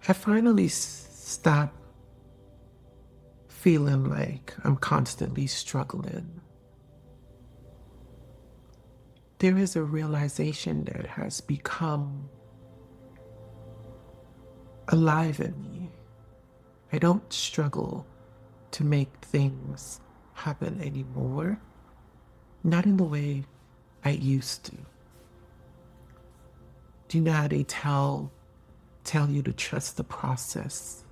I finally stopped feeling like I'm constantly struggling. There is a realization that has become alive in me. I don't struggle to make things happen anymore, not in the way I used to. Do you know how they tell you to trust the process?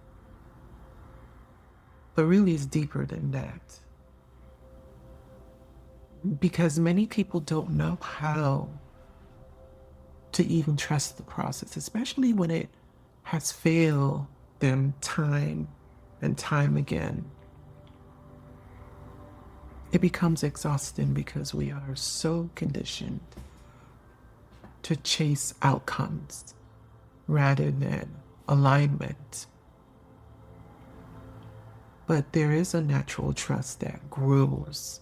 But really it's deeper than that. Because many people don't know how to even trust the process, especially when it has failed them time and time again. It becomes exhausting because we are so conditioned to chase outcomes rather than alignment. But there is a natural trust that grows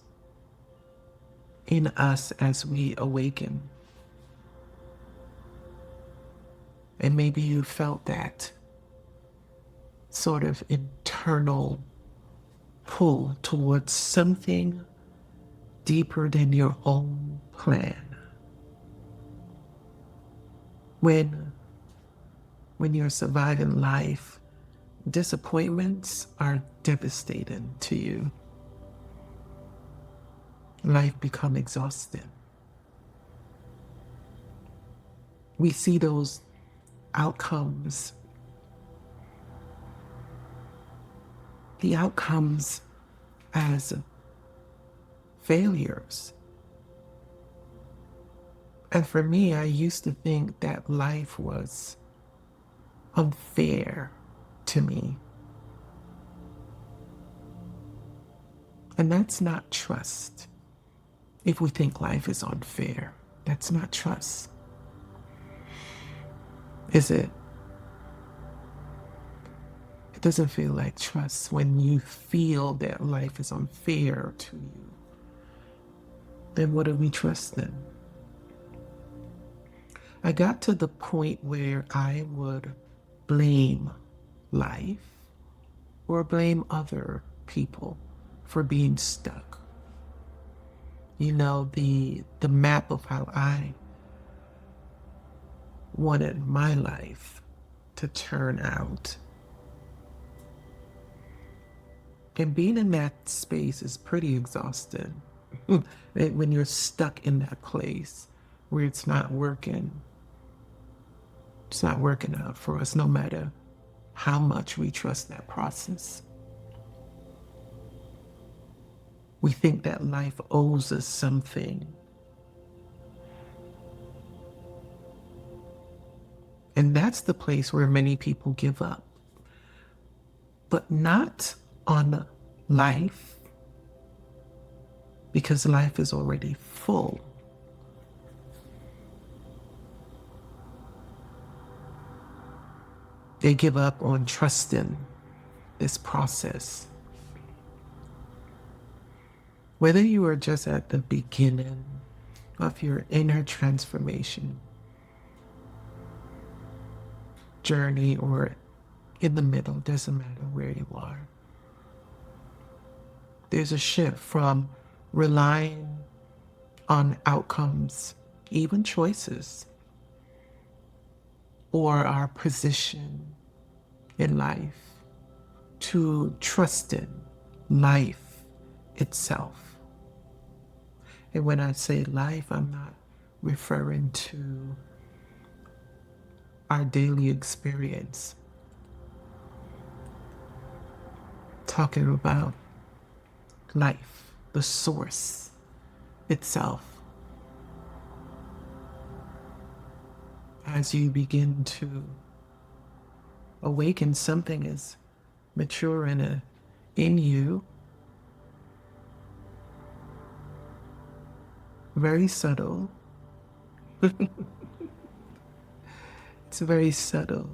in us as we awaken. And maybe you felt that sort of internal pull towards something deeper than your own plan. When you're surviving life, disappointments are devastating to you. Life becomes exhausting. We see those outcomes, the outcomes as failures. And for me, I used to think that life was unfair to me. And that's not trust. If we think life is unfair, that's not trust. Is it? It doesn't feel like trust when you feel that life is unfair to you. Then what are we trusting? I got to the point where I would blame life or blame other people for being stuck. You know, the map of how I wanted my life to turn out. And being in that space is pretty exhausting. When you're stuck in that place where it's not working out for us, no matter how much we trust that process. We think that life owes us something. And that's the place where many people give up. But not on life, because life is already full. They give up on trusting this process. Whether you are just at the beginning of your inner transformation journey or in the middle, doesn't matter where you are. There's a shift from relying on outcomes, even choices, or our position in life, to trusting life itself. And when I say life, I'm not referring to our daily experience. Talking about life, the source itself. As you begin to awaken, something is maturing in you. Very subtle. It's very subtle,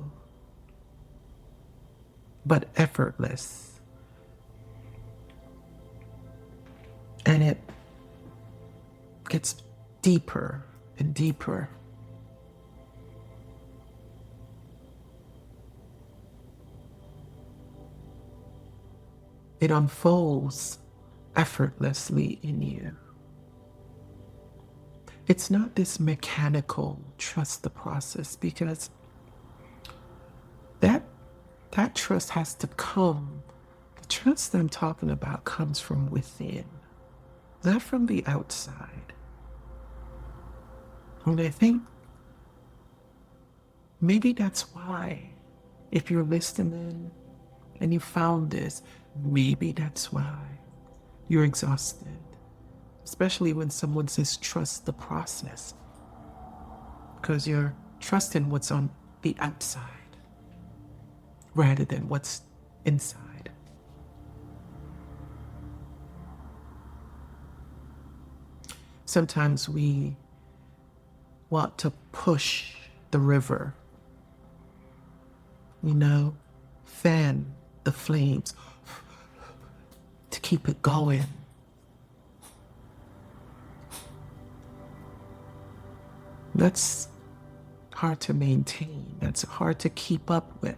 but effortless. And it gets deeper and deeper. it unfolds effortlessly in you. It's not this mechanical trust the process, because that that trust has to come. The trust I'm talking about comes from within, not from the outside. And I think maybe that's why, if you're listening and you found this, maybe that's why you're exhausted. Especially when someone says trust the process, because you're trusting what's on the outside rather than what's inside. Sometimes we want to push the river, fan the flames to keep it going. That's hard to maintain. That's hard to keep up with.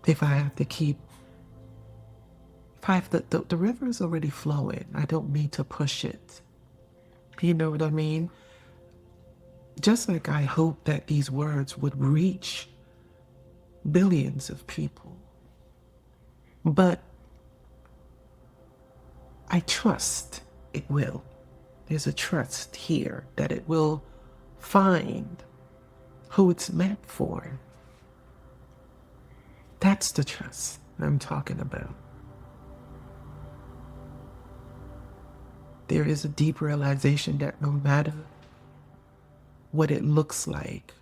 If I have to keep, if I have the river is already flowing, I don't need to push it. You know what I mean? Just like I hope that these words would reach billions of people. But I trust it will. There's a trust here that it will find who it's meant for. That's the trust I'm talking about. There is a deep realization that no matter what it looks like,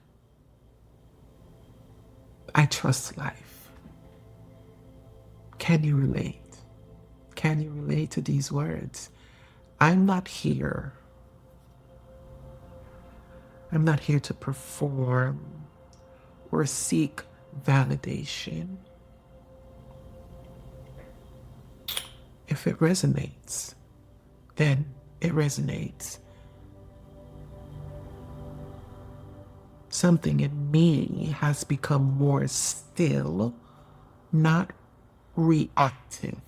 I trust life. Can you relate? Can you relate to these words? I'm not here. I'm not here to perform or seek validation. If it resonates, then it resonates. Something in me has become more still, not reactive.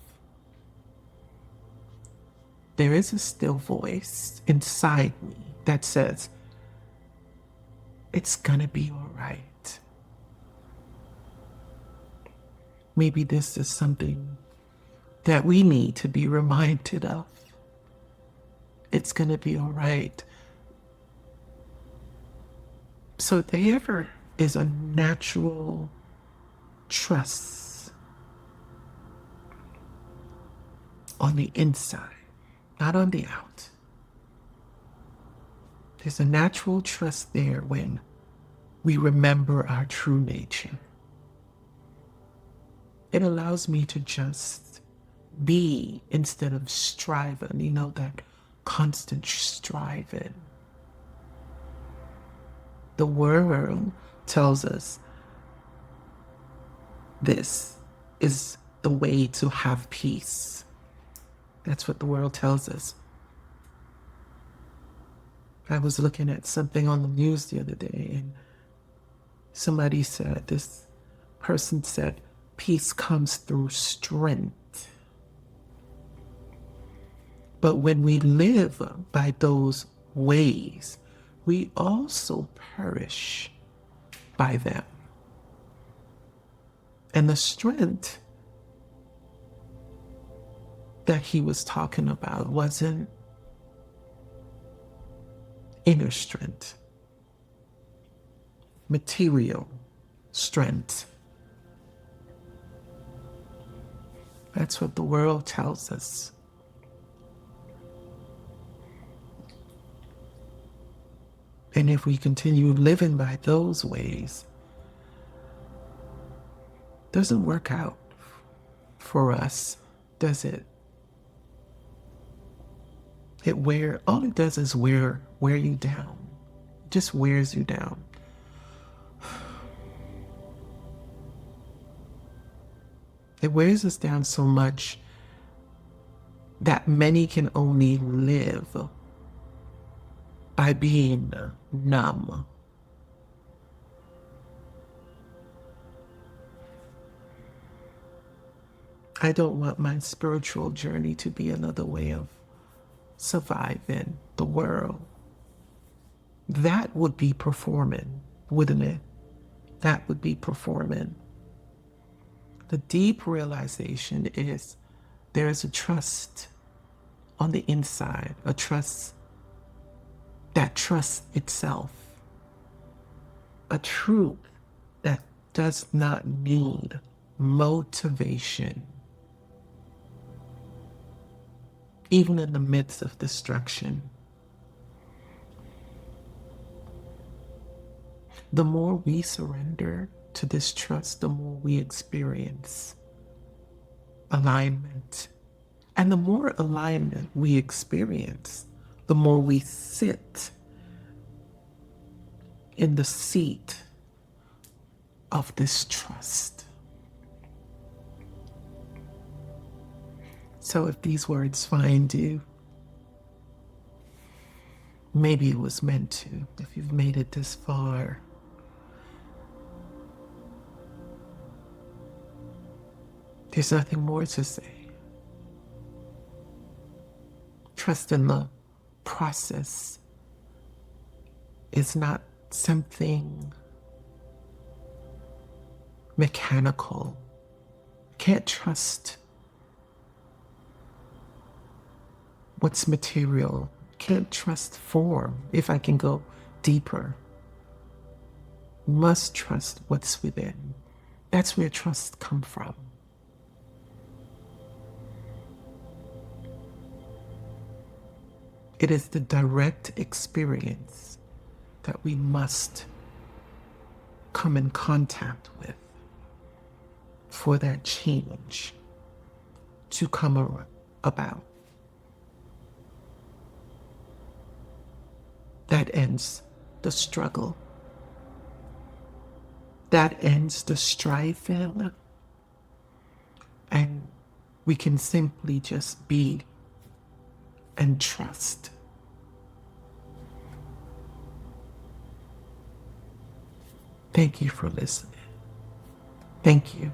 There is a still voice inside me that says, it's gonna be all right. Maybe this is something that we need to be reminded of. It's gonna be all right. So there is a natural trust on the inside, not on the out. There's a natural trust there when we remember our true nature. It allows me to just be instead of striving, that constant striving. The world tells us this is the way to have peace. That's what the world tells us. I was looking at something on the news the other day, and this person said, peace comes through strength. But when we live by those ways, we also perish by them. And the strength that he was talking about wasn't inner strength, material strength. That's what the world tells us. And if we continue living by those ways, it doesn't work out for us, does it? All it does is wear you down. It just wears you down. It wears us down so much that many can only live by being numb. I don't want my spiritual journey to be another way of surviving the world. That would be performing, wouldn't it? That would be performing. The deep realization is there is a trust on the inside, a trust that trusts itself, a truth that does not need motivation, even in the midst of destruction. The more we surrender to this trust, the more we experience alignment. And the more alignment we experience, the more we sit in the seat of this trust. So if these words find you, maybe it was meant to. If you've made it this far, there's nothing more to say. Trust in the process is not something mechanical. Can't trust what's material. Can't trust form. If I can go deeper, must trust what's within. That's where trust comes from. It is the direct experience that we must come in contact with for that change to come about. That ends the struggle. That ends the striving. And we can simply just be and trust. Thank you for listening. Thank you.